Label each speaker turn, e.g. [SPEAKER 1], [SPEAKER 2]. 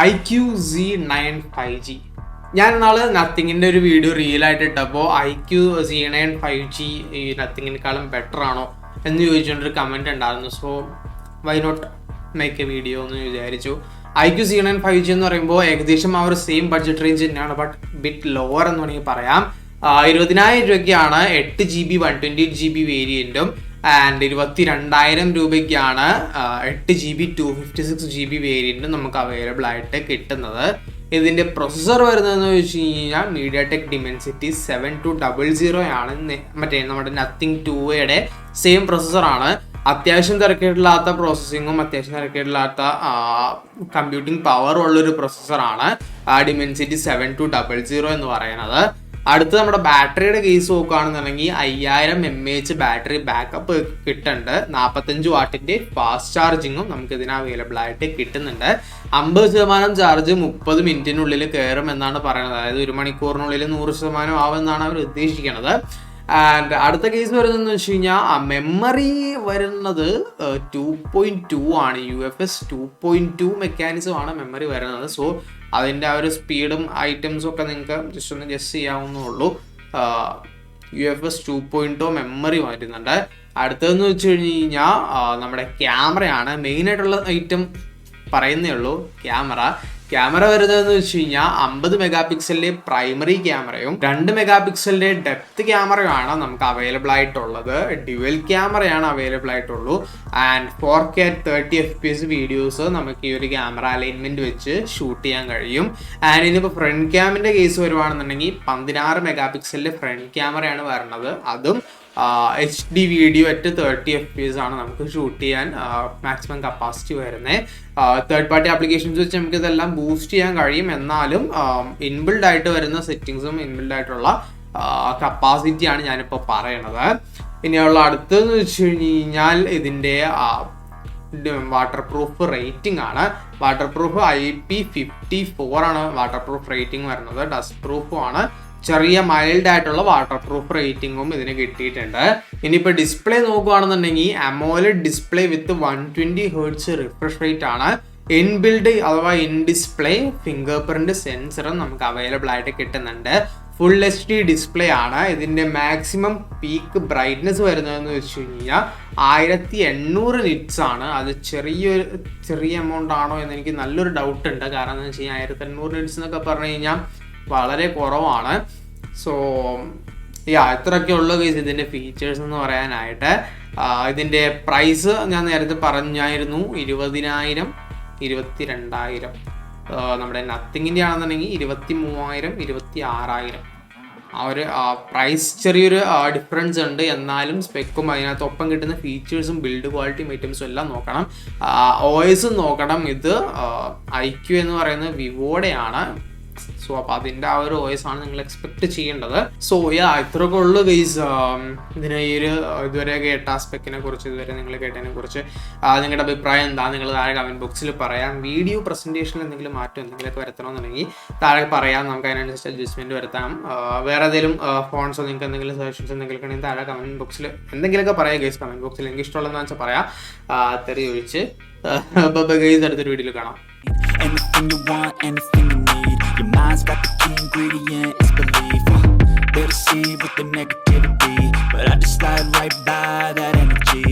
[SPEAKER 1] IQ-Z9 5G. ഞാൻ നാളെ നത്തിങ്ങിൻ്റെ ഒരു വീഡിയോ റീലായിട്ട് ഇട്ടപ്പോൾ IQ-Z9 5G ഈ നത്തിങ്ങിനേക്കാളും ബെറ്റർ ആണോ എന്ന് ചോദിച്ചുകൊണ്ടൊരു കമൻറ്റ് ഉണ്ടായിരുന്നു. So why not make a video എന്ന് വിചാരിച്ചു. IQ-Z9 5G എന്ന് പറയുമ്പോൾ ഏകദേശം ആ ഒരു സെയിം ബഡ്ജറ്റ് റേഞ്ച് തന്നെയാണ്, ബട്ട് ബിറ്റ് ലോവർ എന്ന് വേണമെങ്കിൽ പറയാം. 20,000 രൂപയ്ക്കാണ് 8GB 128GB വേരിയൻറ്റും ആൻഡ് 22,000 രൂപയ്ക്കാണ് 8GB 256GB വേരിയൻറ്റും നമുക്ക് അവൈലബിൾ ആയിട്ട് കിട്ടുന്നത്. ഇതിൻ്റെ പ്രൊസസ്സർ വരുന്നതെന്ന് വെച്ച് കഴിഞ്ഞാൽ മീഡിയാടെക് ഡിമെൻസിറ്റി 7200 ആണ്. മറ്റേ നമ്മുടെ നത്തിങ് 2യുടെ സെയിം പ്രൊസസ്സറാണ്. അത്യാവശ്യം തിരക്കേടില്ലാത്ത പ്രോസസ്സിങ്ങും അത്യാവശ്യം തിരക്കേടില്ലാത്ത കമ്പ്യൂട്ടിംഗ് പവറും ഉള്ളൊരു പ്രൊസസ്സറാണ് ഡിമെൻസിറ്റി 7200 എന്ന് പറയുന്നത്. അടുത്ത് നമ്മുടെ ബാറ്ററിയുടെ കേസ് നോക്കുകയാണെന്നുണ്ടെങ്കിൽ 5000 mAh ബാറ്ററി ബാക്കപ്പ് കിട്ടുന്നുണ്ട്. 45 വാട്ടിൻ്റെ ഫാസ്റ്റ് ചാർജിങ്ങും നമുക്ക് ഇതിന് അവൈലബിൾ ആയിട്ട് കിട്ടുന്നുണ്ട്. 50% ചാർജ് 30 മിനിറ്റിനുള്ളിൽ കയറും എന്നാണ് പറയുന്നത്. അതായത് 1 മണിക്കൂറിനുള്ളിൽ 100% ആവുമെന്നാണ് അവർ ഉദ്ദേശിക്കുന്നത്. ആൻഡ് അടുത്ത കേസ് വരുന്നതെന്ന് വെച്ച് കഴിഞ്ഞാൽ മെമ്മറി വരുന്നത് 2.2 ആണ്. UFS 2.2 മെക്കാനിസമാണ് മെമ്മറി വരുന്നത്. സോ അതിൻ്റെ ആ ഒരു സ്പീഡും ഐറ്റംസും ഒക്കെ നിങ്ങൾക്ക് ജസ്റ്റ് ഒന്ന് ഗസ് ചെയ്യാവുന്നുള്ളൂ. UFS 2.0 മെമ്മറി വരുന്നുണ്ട്. അടുത്തതെന്ന് വെച്ച് കഴിഞ്ഞാൽ നമ്മുടെ ക്യാമറയാണ്. മെയിനായിട്ടുള്ള ഐറ്റം പറയുന്നേ ഉള്ളൂ. ക്യാമറ വരുന്നതെന്ന് വെച്ച് കഴിഞ്ഞാൽ 50 മെഗാപിക്സലിൻ്റെ പ്രൈമറി ക്യാമറയും 2 മെഗാപിക്സലിൻ്റെ ഡെപ്ത് ക്യാമറയുമാണ് നമുക്ക് അവൈലബിൾ ആയിട്ടുള്ളത്. ഡ്യുവൽ ക്യാമറയാണ് അവൈലബിൾ ആയിട്ടുള്ളൂ. ആൻഡ് 4K 30 FPS വീഡിയോസ് നമുക്ക് ഈ ഒരു ക്യാമറ അലൈൻമെൻറ്റ് വെച്ച് ഷൂട്ട് ചെയ്യാൻ കഴിയും. ആൻഡ് ഇതിപ്പോൾ ഫ്രണ്ട് ക്യാമിൻ്റെ കേസ് വരുവാണെന്നുണ്ടെങ്കിൽ 16 മെഗാപിക്സലിൻ്റെ ഫ്രണ്ട് ക്യാമറയാണ് വരുന്നത്. അതും HD വീഡിയോ അറ്റ് 30 FPS ആണ് നമുക്ക് ഷൂട്ട് ചെയ്യാൻ മാക്സിമം കപ്പാസിറ്റി വരുന്നത്. തേർഡ് പാർട്ടി ആപ്ലിക്കേഷൻസ് വെച്ച് നമുക്ക് ഇതെല്ലാം ബൂസ്റ്റ് ചെയ്യാൻ കഴിയും. എന്നാലും ഇൻബിൽഡ് ആയിട്ട് വരുന്ന സെറ്റിങ്സും ഇൻബിൽഡ് ആയിട്ടുള്ള കപ്പാസിറ്റിയാണ് ഞാനിപ്പോൾ പറയണത്. ഇനിയുള്ള അടുത്തതെന്ന് വെച്ച് കഴിഞ്ഞാൽ ഇതിൻ്റെ വാട്ടർ പ്രൂഫ് റേറ്റിംഗ് ആണ്. വാട്ടർ പ്രൂഫ് IP54 ആണ് വാട്ടർ പ്രൂഫ് റേറ്റിംഗ് വരുന്നത്. ഡസ്റ്റ് പ്രൂഫും ആണ്. ചെറിയ മൈൽഡ് ആയിട്ടുള്ള വാട്ടർ പ്രൂഫ് റേറ്റിംഗും ഇതിന് കിട്ടിയിട്ടുണ്ട്. ഇനിയിപ്പോൾ ഡിസ്പ്ലേ നോക്കുകയാണെന്നുണ്ടെങ്കിൽ AMOLED ഡിസ്പ്ലേ വിത്ത് 120 Hz റിഫ്രഷ് റേറ്റ് ആണ്. ഇൻബിൽഡ് അഥവാ ഇൻ ഡിസ്പ്ലേ ഫിംഗർ പ്രിന്റ് സെൻസറും നമുക്ക് അവൈലബിൾ ആയിട്ട് കിട്ടുന്നുണ്ട്. ഫുൾ HD ഡിസ്പ്ലേ ആണ്. ഇതിൻ്റെ മാക്സിമം പീക്ക് ബ്രൈറ്റ്നെസ് വരുന്നതെന്ന് വെച്ച് കഴിഞ്ഞാൽ 1800 nits ആണ്. അത് ചെറിയ എമൗണ്ട് ആണോ എന്ന് എനിക്ക് നല്ലൊരു ഡൗട്ട് ഉണ്ട്. കാരണം എന്ന് വെച്ച് കഴിഞ്ഞാൽ 1800 nits എന്നൊക്കെ പറഞ്ഞു കഴിഞ്ഞാൽ വളരെ കുറവാണ്. സോ ഇത്രയൊക്കെ ഉള്ള കേസ് ഇതിൻ്റെ ഫീച്ചേഴ്സ് എന്ന് പറയാനായിട്ട്. ഇതിൻ്റെ പ്രൈസ് ഞാൻ നേരത്തെ പറഞ്ഞായിരുന്നു 20,000 22,000. നമ്മുടെ നത്തിങ്ങിൻ്റെ ആണെന്നുണ്ടെങ്കിൽ 23,000 26,000. ആ ഒരു പ്രൈസ് ചെറിയൊരു ഡിഫറൻസ് ഉണ്ട്. എന്നാലും സ്പെക്കും അതിനകത്തൊപ്പം കിട്ടുന്ന ഫീച്ചേഴ്സും ബിൽഡ് ക്വാളിറ്റിയും ഐറ്റംസും എല്ലാം നോക്കണം. OS നോക്കണം. ഇത് IQ എന്ന് പറയുന്നത് വിവോയുടെയാണ്. സോ അപ്പോൾ അതിൻ്റെ ആ ഒരു OS ആണ് നിങ്ങൾ എക്സ്പെക്ട് ചെയ്യേണ്ടത്. സോ ഇത്രയൊക്കെ ഉള്ളു ഗൈസ്. ഇതിന് ഈ ഒരു ഇതുവരെ കേട്ട സ്പെക്കിനെ കുറിച്ച്, ഇതുവരെ നിങ്ങൾ കേട്ടതിനെ കുറിച്ച് നിങ്ങളുടെ അഭിപ്രായം എന്താ? നിങ്ങൾ താഴെ കമൻറ്റ് ബോക്സിൽ പറയാം. വീഡിയോ പ്രസൻറ്റേഷനിൽ എന്തെങ്കിലും മാറ്റം എന്തെങ്കിലുമൊക്കെ വരുത്തണമെന്നുണ്ടെങ്കിൽ താഴെ പറയാം. നമുക്ക് അതിനനുസരിച്ച് അഡ്ജസ്റ്റ്മെൻറ്റ് വരുത്താം. വേറെ ഏതെങ്കിലും ഫോൺസോ നിങ്ങൾക്ക് എന്തെങ്കിലും സജഷൻസ് എന്തെങ്കിലും ഉണ്ടെങ്കിൽ താഴെ കമൻറ്റ് ബോക്സിൽ എന്തെങ്കിലുമൊക്കെ പറയാം ഗൈസ്. കമൻറ്റ് ബോക്സിൽ എനിക്ക് ഇഷ്ടമുള്ളതെന്ന് വെച്ചാൽ പറയാം. തെറി ഒഴിച്ച് ഗൈസ് അടുത്തൊരു വീഡിയോയിൽ കാണാം.
[SPEAKER 2] Anything you want, anything you need. Your mind's got the key ingredient, it's belief. They'll deceive with the negativity, but I just slide right by that energy.